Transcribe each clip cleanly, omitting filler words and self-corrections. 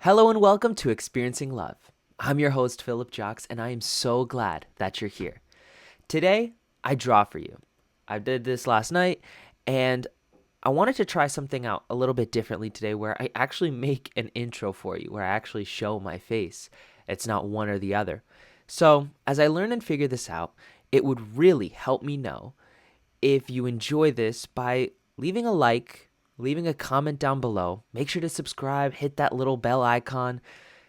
Hello and welcome to Experiencing Love. I'm your host, Philip Jocks, and I am so glad that you're here. Today, I draw for you. I did this last night, and I wanted to try something out a little bit differently today where I actually make an intro for you, where I actually show my face. It's not one or the other. So, as I learn and figure this out, it would really help me know if you enjoy this by leaving a like, leaving a comment down below. Make sure to subscribe, hit that little bell icon.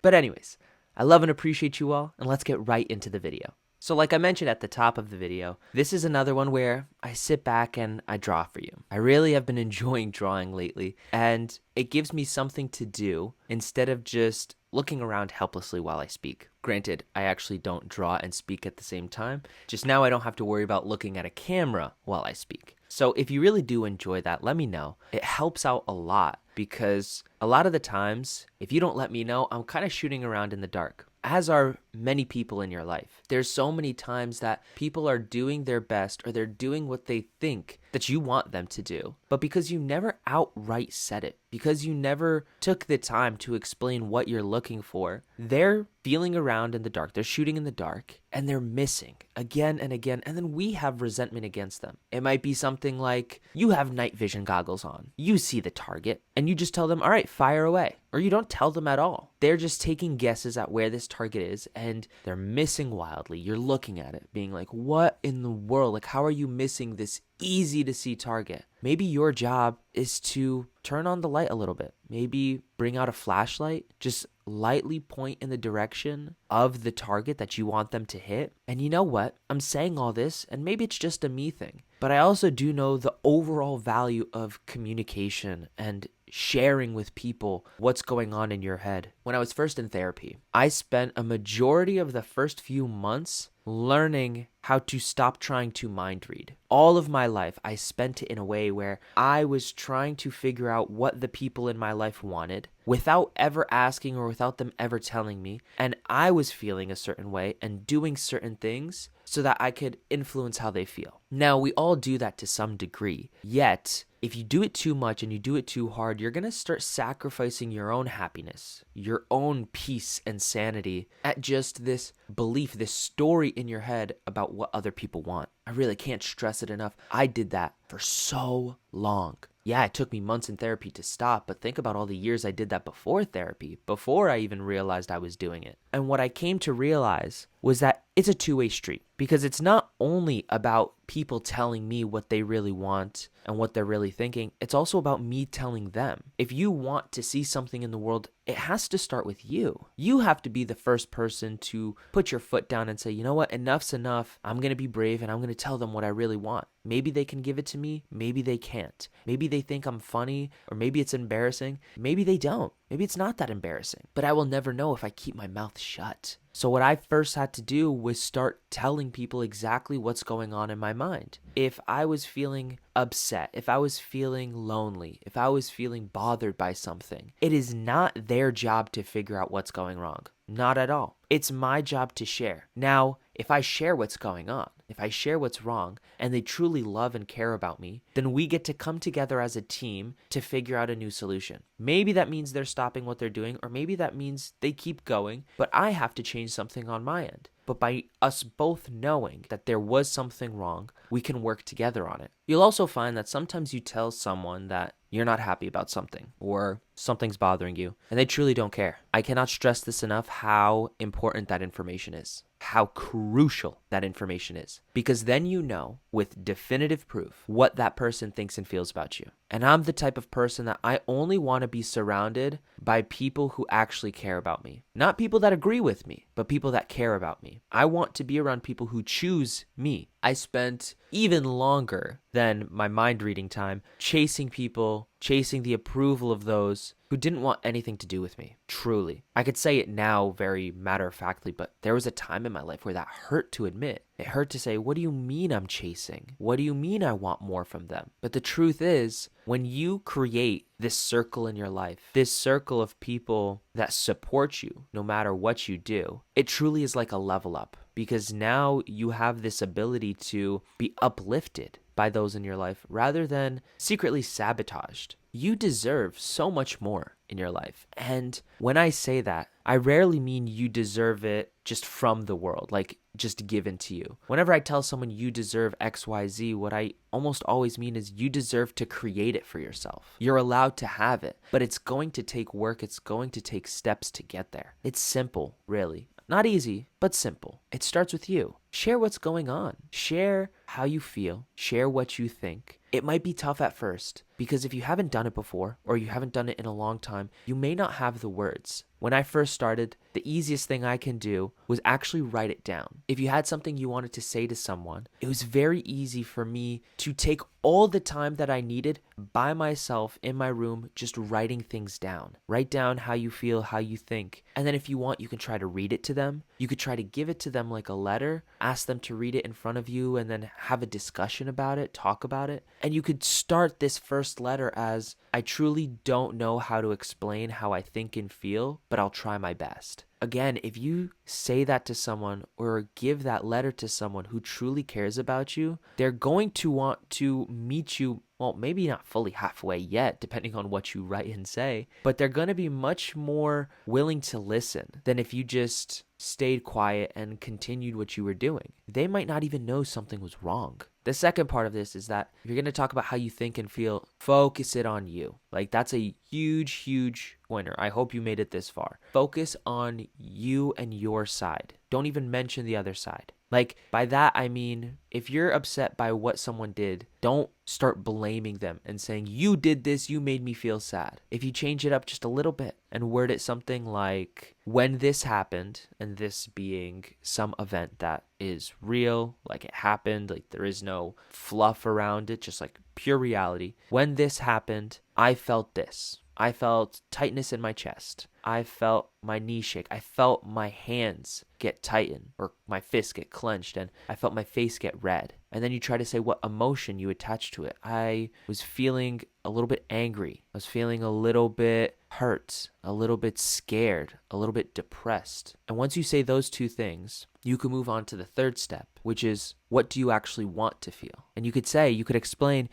But anyways, I love and appreciate you all, and let's get right into the video. So like I mentioned at the top of the video, this is another one where I sit back and I draw for you. I really have been enjoying drawing lately, and it gives me something to do instead of just looking around helplessly while I speak. Granted, I actually don't draw and speak at the same time. Just now I don't have to worry about looking at a camera while I speak. So if you really do enjoy that, let me know. It helps out a lot because a lot of the times, if you don't let me know, I'm kind of shooting around in the dark. As are many people in your life. There's so many times that people are doing their best or they're doing what they think that you want them to do. But because you never outright said it, because you never took the time to explain what you're looking for, they're feeling around in the dark. They're shooting in the dark and they're missing again and again. And then we have resentment against them. It might be something like you have night vision goggles on. You see the target and you just tell them, all right, fire away. Or you don't tell them at all. They're just taking guesses at where this target is and they're missing wildly. You're looking at it being like, what in the world? Like, how are you missing this easy to see target? Maybe your job is to turn on the light a little bit. Maybe bring out a flashlight, just lightly point in the direction of the target that you want them to hit. And you know what? I'm saying all this, and maybe it's just a me thing, but I also do know the overall value of communication and sharing with people what's going on in your head. When I was first in therapy, I spent a majority of the first few months learning how to stop trying to mind read. All of my life, I spent it in a way where I was trying to figure out what the people in my life wanted without ever asking or without them ever telling me. And I was feeling a certain way and doing certain things so that I could influence how they feel. Now, we all do that to some degree. Yet, if you do it too much and you do it too hard, you're going to start sacrificing your own happiness, your own peace and sanity at just this belief, this story in your head about what other people want. I really can't stress it enough. I did that for so long. Yeah, it took me months in therapy to stop, but think about all the years I did that before therapy, before I even realized I was doing it. And what I came to realize was that it's a two-way street because it's not only about people telling me what they really want and what they're really thinking, it's also about me telling them. If you want to see something in the world, it has to start with you. You have to be the first person to put your foot down and say, you know what, enough's enough. I'm going to be brave and I'm going to tell them what I really want. Maybe they can give it to me. Maybe they can't. Maybe they think I'm funny, or maybe it's embarrassing. Maybe they don't. Maybe it's not that embarrassing, but I will never know if I keep my mouth shut. So what I first had to do was start telling people exactly what's going on in my mind. If I was feeling upset, if I was feeling lonely, if I was feeling bothered by something, it is not their job to figure out what's going wrong. Not at all. It's my job to share. Now, if I share what's going on, if I share what's wrong, and they truly love and care about me, then we get to come together as a team to figure out a new solution. Maybe that means they're stopping what they're doing, or maybe that means they keep going, but I have to change something on my end. But by us both knowing that there was something wrong, we can work together on it. You'll also find that sometimes you tell someone that you're not happy about something or something's bothering you, and they truly don't care. I cannot stress this enough how important that information is, how crucial that information is, because then you know with definitive proof what that person thinks and feels about you. And I'm the type of person that I only want to be surrounded by people who actually care about me. Not people that agree with me, but people that care about me. I want to be around people who choose me. I spent even longer than my mind reading time chasing people, chasing the approval of those who didn't want anything to do with me, truly. I could say it now very matter-of-factly, but there was a time in my life where that hurt to admit. It hurt to say, what do you mean I'm chasing? What do you mean I want more from them? But the truth is, when you create this circle in your life, this circle of people that support you no matter what you do, it truly is like a level up, because now you have this ability to be uplifted by those in your life rather than secretly sabotaged. You deserve so much more in your life. And when I say that, I rarely mean you deserve it just from the world, like just given to you. Whenever I tell someone you deserve XYZ, what I almost always mean is you deserve to create it for yourself. You're allowed to have it, but it's going to take work. It's going to take steps to get there. It's simple, really. Not easy, but simple. It starts with you. Share what's going on. Share how you feel. Share what you think. It might be tough at first because if you haven't done it before or you haven't done it in a long time, you may not have the words. When I first started, the easiest thing I can do was actually write it down. If you had something you wanted to say to someone, it was very easy for me to take all the time that I needed by myself in my room, just writing things down. Write down how you feel, how you think. And then if you want, you can try to read it to them. You could try to give it to them like a letter, ask them to read it in front of you, and then have a discussion about it, talk about it. And you could start this first letter as, I truly don't know how to explain how I think and feel, but I'll try my best. Again, if you say that to someone or give that letter to someone who truly cares about you, they're going to want to meet you, well, maybe not fully halfway yet, depending on what you write and say, but they're going to be much more willing to listen than if you just stayed quiet and continued what you were doing. They might not even know something was wrong. The second part of this is that if you're going to talk about how you think and feel, focus it on you. Like that's a huge, huge pointer. I hope you made it this far. Focus on you and your side. Don't even mention the other side. Like by that, I mean, if you're upset by what someone did, don't start blaming them and saying, you did this, you made me feel sad. If you change it up just a little bit and word it something like, when this happened, and this being some event that is real, like it happened, like there is no fluff around it, just like pure reality. When this happened, I felt this. I felt tightness in my chest. I felt my knee shake. I felt my hands get tightened or my fists get clenched, and I felt my face get red. And then you try to say what emotion you attach to it. I was feeling a little bit angry. I was feeling a little bit hurt, a little bit scared, a little bit depressed. And once you say those two things, you can move on to the third step, which is what do you actually want to feel? And you could explain,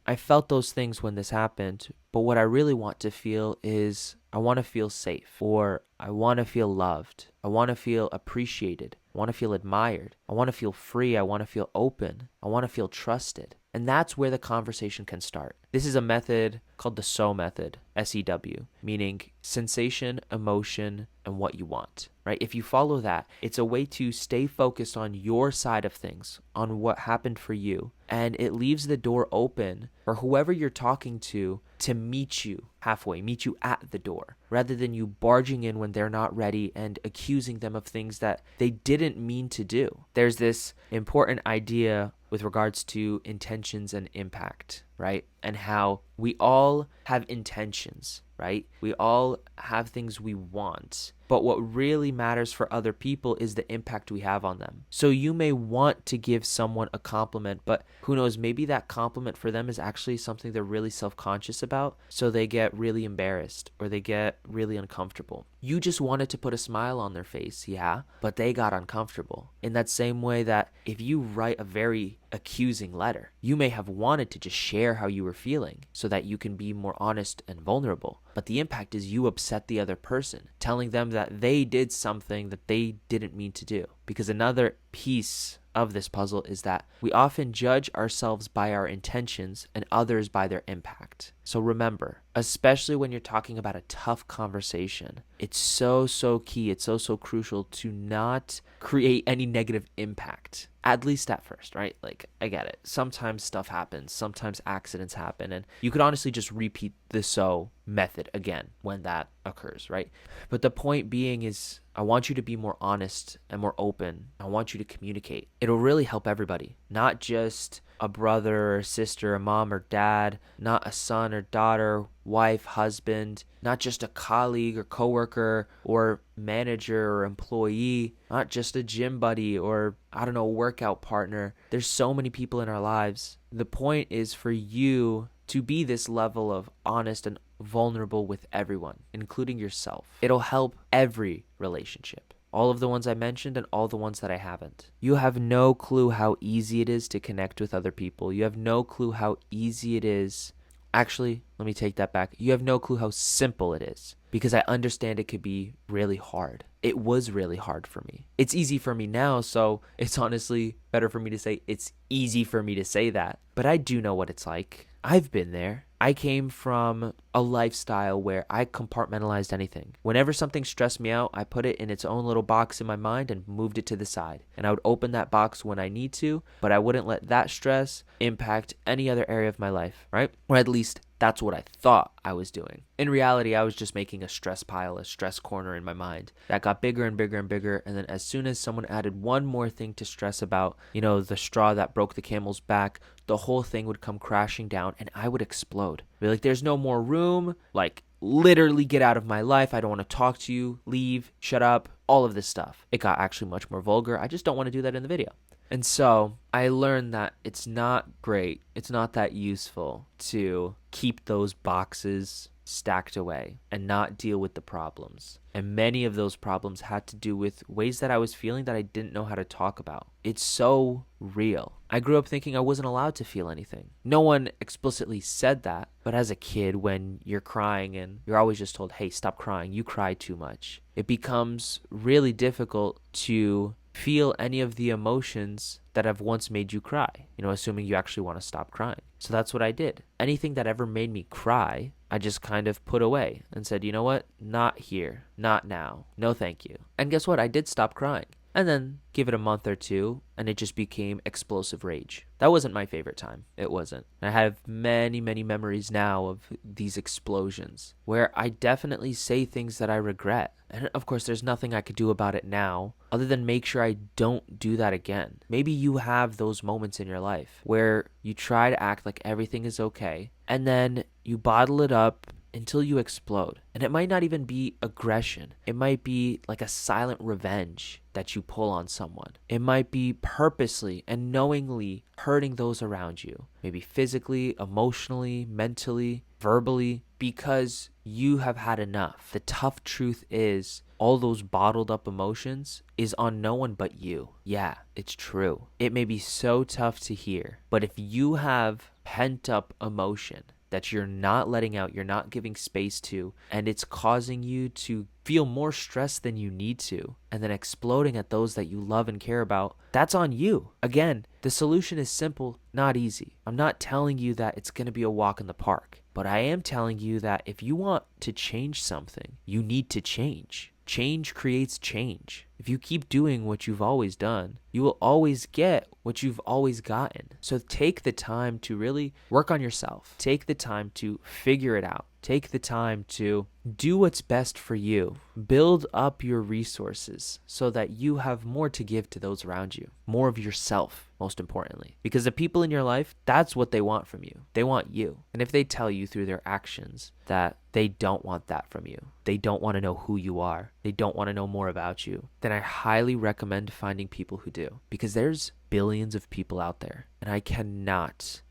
I felt those things when this happened, but what I really want to feel is I want to feel safe, or I want to feel loved. I want to feel appreciated. I want to feel admired. I want to feel free. I want to feel open. I want to feel trusted. And that's where the conversation can start. This is a method called the SOW method, SEW, meaning sensation, emotion, and what you want, right? If you follow that, it's a way to stay focused on your side of things, on what happened for you. And it leaves the door open for whoever you're talking to meet you halfway, meet you at the door, rather than you barging in when they're not ready and accusing them of things that they didn't mean to do. There's this important idea with regards to intentions and impact, right? And how we all have intentions, right? We all have things we want, but what really matters for other people is the impact we have on them. So you may want to give someone a compliment, but who knows, maybe that compliment for them is actually something they're really self-conscious about, so they get really embarrassed or they get really uncomfortable. You just wanted to put a smile on their face, yeah, but they got uncomfortable. In that same way that if you write a very accusing letter, you may have wanted to just share how you were feeling so that you can be more honest and vulnerable. But the impact is you upset the other person, telling them that they did something that they didn't mean to do. Because another piece of this puzzle is that we often judge ourselves by our intentions and others by their impact. So remember, especially when you're talking about a tough conversation, it's so key, it's so crucial to not create any negative impact, at least at first, right? Like, I get it. Sometimes stuff happens, sometimes accidents happen, and you could honestly just repeat the SOW method again when that occurs, right? But the point being is, I want you to be more honest and more open. I want you to communicate. It'll really help everybody, not just a brother or sister, a mom or dad, not a son or daughter, wife, husband, not just a colleague or coworker or manager or employee, not just a gym buddy or, a workout partner. There's so many people in our lives. The point is for you to be this level of honest and vulnerable with everyone, including yourself. It'll help every relationship. All of the ones I mentioned and all the ones that I haven't. You have no clue how easy it is to connect with other people. You have no clue how easy it is Actually, let me take that back. You have no clue how simple it is because I understand it could be really hard. It was really hard for me. It's easy for me now, so it's honestly better for me to say it's easy for me to say that. But I do know what it's like. I've been there. I came from a lifestyle where I compartmentalized anything. Whenever something stressed me out, I put it in its own little box in my mind and moved it to the side. And I would open that box when I need to, but I wouldn't let that stress impact any other area of my life, right? Or at least that's what I thought I was doing. In reality, I was just making a stress pile, a stress corner in my mind that got bigger and bigger and bigger. And then as soon as someone added one more thing to stress about, the straw that broke the camel's back, the whole thing would come crashing down and I would explode. Be like, there's no more room. Like, literally get out of my life. I don't want to talk to you. Leave. Shut up. All of this stuff. It got actually much more vulgar. I just don't want to do that in the video. And so I learned that it's not great. It's not that useful to keep those boxes stacked away and not deal with the problems. And many of those problems had to do with ways that I was feeling that I didn't know how to talk about. It's so real. I grew up thinking I wasn't allowed to feel anything. No one explicitly said that, but as a kid, when you're crying and you're always just told, hey, stop crying, you cry too much, it becomes really difficult to feel any of the emotions that have once made you cry, assuming you actually want to stop crying. So that's what I did. Anything that ever made me cry, I just kind of put away and said, you know what? Not here. Not now. No, thank you. And guess what? I did stop crying. And then give it a month or two, and it just became explosive rage. That wasn't my favorite time. It wasn't. I have many, many memories now of these explosions where I definitely say things that I regret. And of course, there's nothing I could do about it now other than make sure I don't do that again. Maybe you have those moments in your life where you try to act like everything is okay, and then you bottle it up until you explode. And it might not even be aggression. It might be like a silent revenge that you pull on someone. It might be purposely and knowingly hurting those around you, maybe physically, emotionally, mentally, verbally, because you have had enough. The tough truth is all those bottled up emotions is on no one but you. Yeah, it's true. It may be so tough to hear, but if you have pent up emotion that you're not letting out, you're not giving space to, and it's causing you to feel more stressed than you need to, and then exploding at those that you love and care about, that's on you. Again, the solution is simple, not easy. I'm not telling you that it's going to be a walk in the park, but I am telling you that if you want to change something, you need to change. Change creates change. If you keep doing what you've always done, you will always get what you've always gotten. So take the time to really work on yourself. Take the time to figure it out. Take the time to do what's best for you. Build up your resources so that you have more to give to those around you. More of yourself, most importantly. Because the people in your life, that's what they want from you. They want you. And if they tell you through their actions that they don't want that from you, they don't want to know who you are, they don't want to know more about you, then I highly recommend finding people who do. Because there's billions of people out there. And I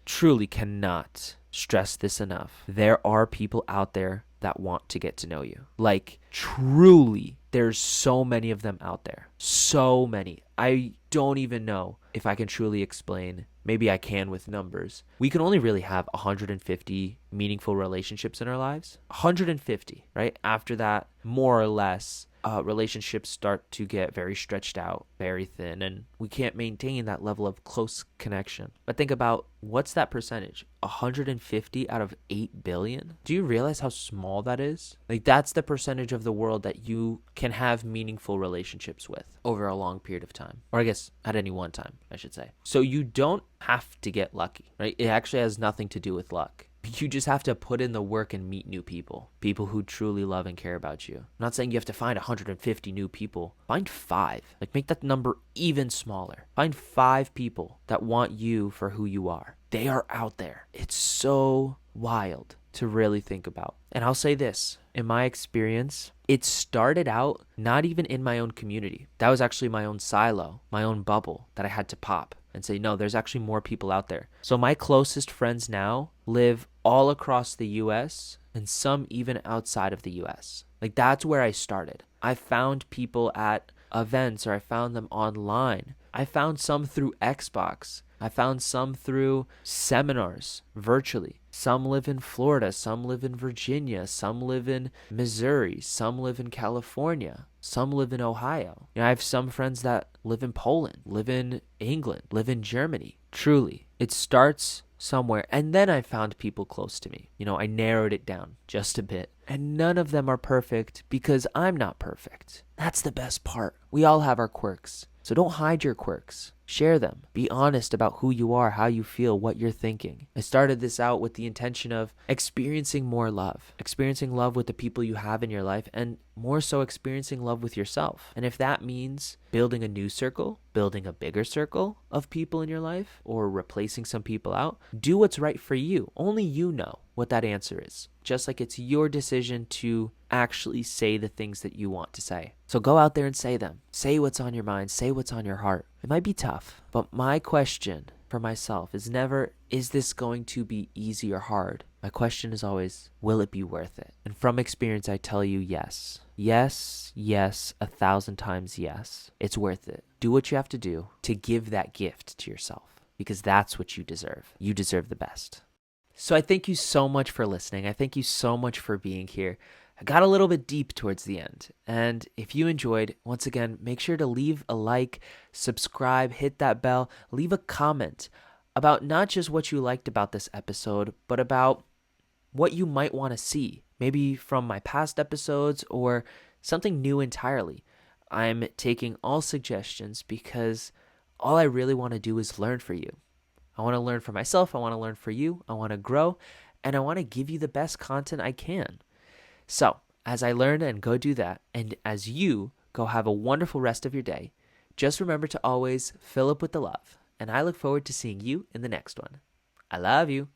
truly cannot stress this enough. There are people out there that want to get to know you. Like, truly, there's so many of them out there. So many. I don't even know if I can truly explain. Maybe I can with numbers. We can only really have 150 meaningful relationships in our lives. 150, right? After that, more or less, relationships start to get very stretched out, very thin, and we can't maintain that level of close connection. But think about, what's that percentage? 150 out of 8 billion? Do you realize how small that is? Like, that's the percentage of the world that you can have meaningful relationships with over a long period of time. Or I guess at any one time, I should say. So you don't have to get lucky, right? It actually has nothing to do with luck. You just have to put in the work and meet new people who truly love and care about you. I'm not saying you have to find 150 new people. Find 5. Like, make that number even smaller. Find 5 people that want you for who you are. They are out there. It's so wild to really think about. And I'll say this, in my experience, it started out not even in my own community. That was actually my own silo, my own bubble that I had to pop and say, no, there's actually more people out there. So my closest friends now live all across the US and some even outside of the US. Like, that's where I started. I found people at events, or I found them online. I found some through Xbox. I found some through seminars virtually. Some live in Florida, some live in Virginia, some live in Missouri, some live in California, some live in Ohio. I have some friends that live in Poland, live in England, live in Germany. Truly, it starts somewhere. And then I found people close to me. I narrowed it down just a bit. And none of them are perfect because I'm not perfect. That's the best part. We all have our quirks. So don't hide your quirks. Share them. Be honest about who you are, how you feel, what you're thinking. I started this out with the intention of experiencing more love. Experiencing love with the people you have in your life, and more so experiencing love with yourself. And if that means building a new circle, building a bigger circle of people in your life, or replacing some people out, do what's right for you. Only you know what that answer is. Just like it's your decision to actually say the things that you want to say. So go out there and say them. Say what's on your mind. Say what's on your heart. It might be tough, but my question for myself is never, is this going to be easy or hard? My question is always, will it be worth it? And from experience, I tell you, yes. Yes, yes, 1,000 times yes. It's worth it. Do what you have to do to give that gift to yourself, because that's what you deserve. You deserve the best. So I thank you so much for listening. I thank you so much for being here. I got a little bit deep towards the end. And if you enjoyed, once again, make sure to leave a like, subscribe, hit that bell, leave a comment about not just what you liked about this episode, but about what you might want to see, maybe from my past episodes or something new entirely. I'm taking all suggestions because all I really want to do is learn for you. I want to learn for myself. I want to learn for you. I want to grow, and I want to give you the best content I can. So as I learn and go do that, and as you go have a wonderful rest of your day, just remember to always fill up with the love. And I look forward to seeing you in the next one. I love you.